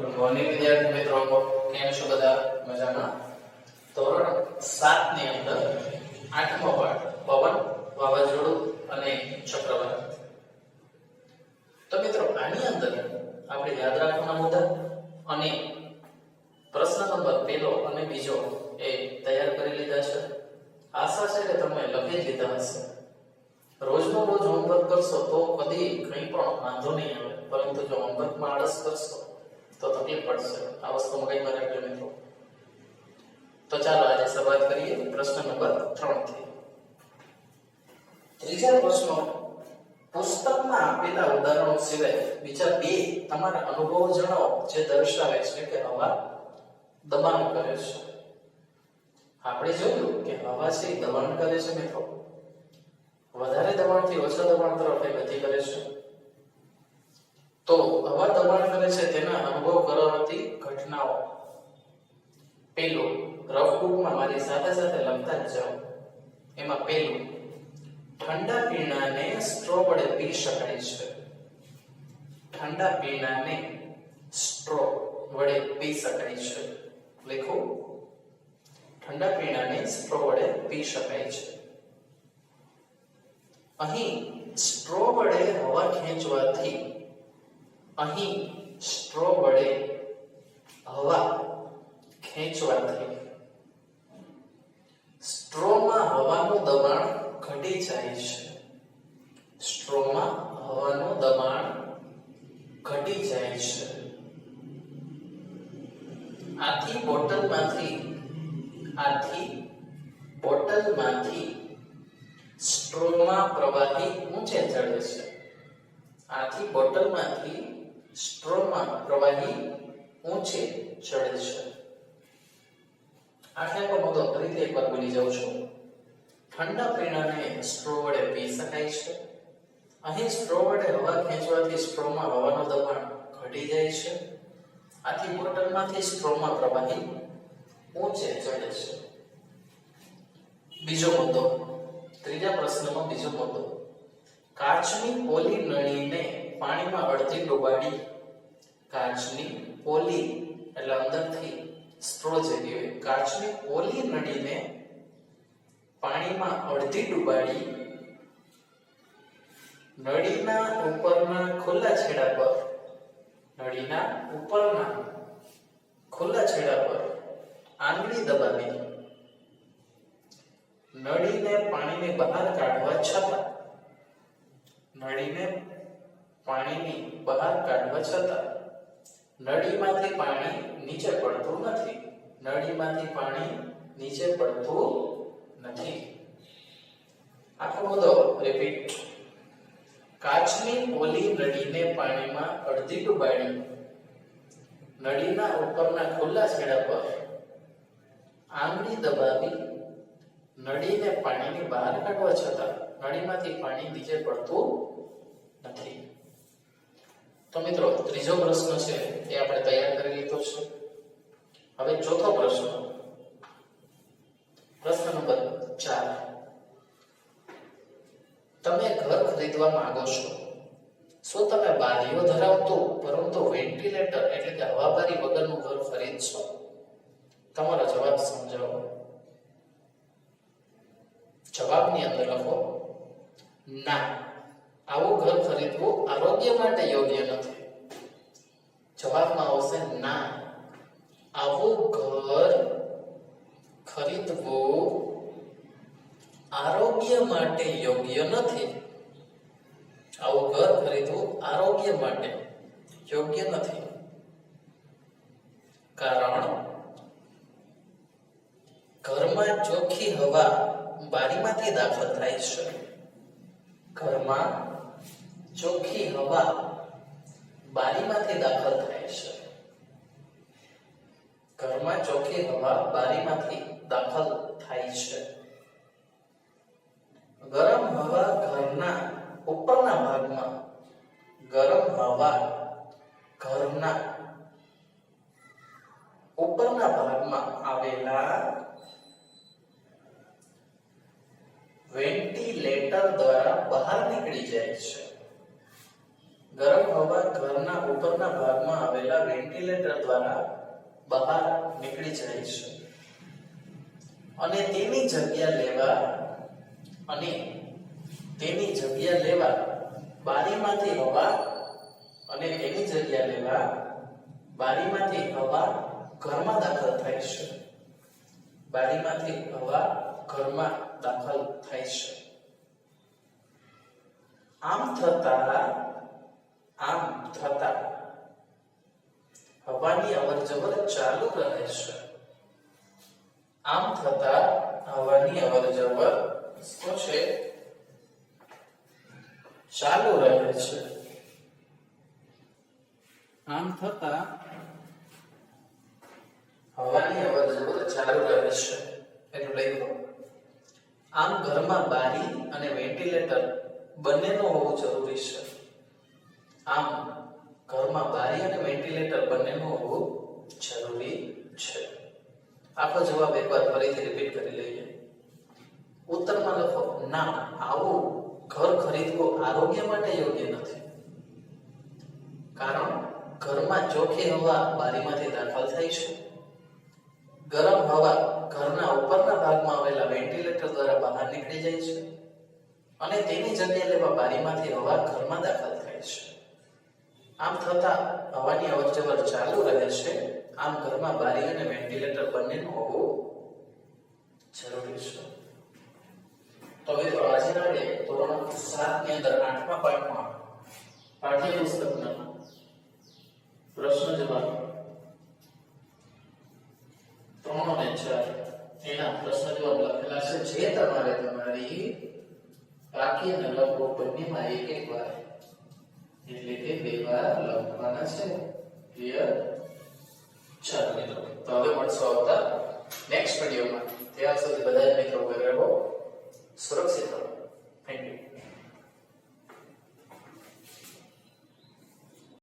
Good morning વિદ્યાર્થી મિત્રો, કેમ છો બધા? મજામાં? ધોરણ 7 ની અંદર 8મો પાઠ પવન, વાવાઝોડું અને ચક્રવાત. તો મિત્રો આની અંદર આપણે યાદ રાખવાના મુદ્દા અને પ્રશ્ન નંબર પહેલો અને બીજો એ તૈયાર કરી લીધા છે. આશા છે કે તમે લખી લીધા હશે. રોજનો રોજ હોમવર્ક કરશો તો કદી કંઈ પણ વાંધો નહીં આવે, પરંતુ જો હોમવર્કમાં આળસ કરશો તો તકલીફ પડશે. આ વસ્તુ મગજમાં રાખજો મિત્રો. તો ચાલો આજે શરૂઆત કરીએ પ્રશ્ન નંબર 3 થી. ત્રીજા પ્રશ્નો, પુસ્તકમાં આપેલા ઉદાહરણો સિવાય બીજા બે તમારા અનુભવો જણાવો જે દર્શાવે છે કે હવા દબાણ કરે છે. આપણે જોયું કે હવા છે દબાણ કરે છે મિત્રો. વધારે દબાણથી ઓછા દબાણ તરફ એ ગતિ કરે છે. તો હવા દબાણ કરે છે તેના અનુભવ કરાવતી ઘટનાઓ. પહેલું, રફ બુકમાં મારી સાથે સાથે લખતા જ જાઓ. એમાં પહેલું, ઠંડા પીણાને સ્ટ્રો વડે પી શકાય છે. ઠંડા પીણાને સ્ટ્રો વડે પી શકાય છે. લખો, ઠંડા પીણાને સ્ટ્રો વડે પી શકાય છે. અહીં સ્ટ્રો વડે હવા ખેંચવાથી અહીં સ્ટ્રો વડે હવા ખેંચવાથી સ્ટ્રોમાં હવાનું દબાણ ઘટી જાય છે. સ્ટ્રોમાં હવાનું દબાણ ઘટી જાય છે. આથી બોટલમાંથી સ્ટ્રોમાં પ્રવાહી ઊંચે ચડે છે. આથી બોટલમાંથી સ્ટ્રોમાં પ્રવાહી ઊંચે ચડે છે. આટલા મુદ્દો ફરીથી એકવાર બોલી જાઉં છું. ઠંડા પીણાને સ્ટ્રો વડે પી શકાય છે. અહીં સ્ટ્રો વડે હવા ખેંચવાથી સ્ટ્રોમાં હવાનું દબાણ ઘટી જાય છે. આથી બોટલમાંથી સ્ટ્રોમાં પ્રવાહી ઊંચે ચડે છે. બીજો મુદ્દો, ત્રીજા પ્રશ્નમાં બીજો મુદ્દો, કાચની પોલી નળીને પાણીમાં અડધી ડૂબાડી. કાચની પોલી એટલે અંદરથી સ્ટ્રો જેવી હોય. કાચની પોલી નળીને પાણીમાં અડધી ડૂબાડી નળીના ઉપરના ખુલ્લા છેડા પર આંગળી દબાવી નળીને પાણીની બહાર કાઢવા છતાં નળીમાંથી પાણી નીચે પડતું નથી. આખો મુદ્દો રિપીટ. કાચની પોલી નળીને પાણીમાં અડધી ડૂબાડી નળીના ઉપરના ખુલ્લા છેડા પર આંગળી દબાવી નળીને પાણીની બહાર કાઢવા છતાં નળીમાંથી પાણી નીચે પડતું નથી. તો મિત્રો ત્રીજો પ્રશ્ન છે એ આપણે તૈયાર કરી લીધો છે. હવે ચોથો પ્રશ્ન, પ્રશ્ન નંબર 4. તમે ઘર ખરીદવા માંગો છો. શું તમે બારીઓ ધરાવતું પરંતુ વેન્ટિલેટર એટલે કે હવાબારી વગરનું ઘર ખરીદશો? તમારો જવાબ સમજાવો. જવાબની અંદર લખો, ના, આવું ઘર ખરીદવું આરોગ્ય માટે યોગ્ય નથી. જવાબમાં આવશે ના, આવું ઘર ખરીદવું આરોગ્ય માટે યોગ્ય નથી. આવું ઘર ખરીદવું આરોગ્ય માટે યોગ્ય નથી. કારણ ઘરમાં ચોખ્ખી હવા બારીમાંથી દાખલ થાય છે. ઘરમાં ચોખ્ખી હવા બારીમાંથી દાખલ થાય છે. ઘરમાં ચોખ્ખી હવા બારીમાંથી દાખલ થાય છે. ગરમ હવા ઘરના ઉપરના ભાગમાં આવેલા વેન્ટિલેટર દ્વારા બહાર નીકળી જાય છે. ગરમ હવા ઘરના ઉપરના ભાગમાં આવેલા વેન્ટિલેટર દ્વારા બહાર નીકળી જાય છે અને તેની જગ્યા લેવા બારીમાંથી હવા ઘરમાં દાખલ થાય છે. બારીમાંથી હવા ઘરમાં દાખલ થાય છે. આમ થતા હવાની અવરજવર ચાલુ રહે છે. આમ થતા હવાની અવરજવર શું છે? ચાલુ રહે છે. આમ થતા હવાની અવરજવર ચાલુ રહે છે. એટલું લખો. આમ ઘરમાં બારી અને વેન્ટિલેટર બંનેનું હોવું જરૂરી છે. આમ ઘરમાં બારી અને વેન્ટિલેટર બંનેનું હોવું જરૂરી છે. આખો જવાબ એકવાર ફરીથી રિપીટ કરી લઈએ. ઉત્તરમાં લખો, ના, આવું ઘર ખરીદવું આરોગ્ય માટે યોગ્ય નથી. કારણ ઘરમાં ચોખ્ખી હવા બારીમાંથી દાખલ થાય છે. ગરમ હવા ઘરના ઉપરના ભાગમાં આવેલા વેન્ટિલેટર દ્વારા બહાર નીકળી જાય છે અને તેની જગ્યા લેવા બારીમાંથી હવા ઘરમાં દાખલ થાય છે. આમ થતા હવાની અવરજવર ચાલુ રહે છે. આમ ઘરમાં બારી અને વેન્ટિલેટર બંનેનું હોવું જરૂરી છે. તો મિત્રો આજના ધોરણ 7 ની અંદર 8મા પાઠમાં પાઠ્યપુસ્તકના પ્રશ્ન જવાબ 3 અને 4 એના પ્રશ્ન જવાબ લખેલા છે, જે તમારે તમારી વાક્ય અને લખો બંનેમાં એક વાર એટલે કે 2 વાર લખવાના છે. ક્લિયર? ચાલો મિત્રો, તો હવે મળશું આવતા નેક્સ્ટ વિડિયોમાં. ત્યાં સુધી બધા મિત્રો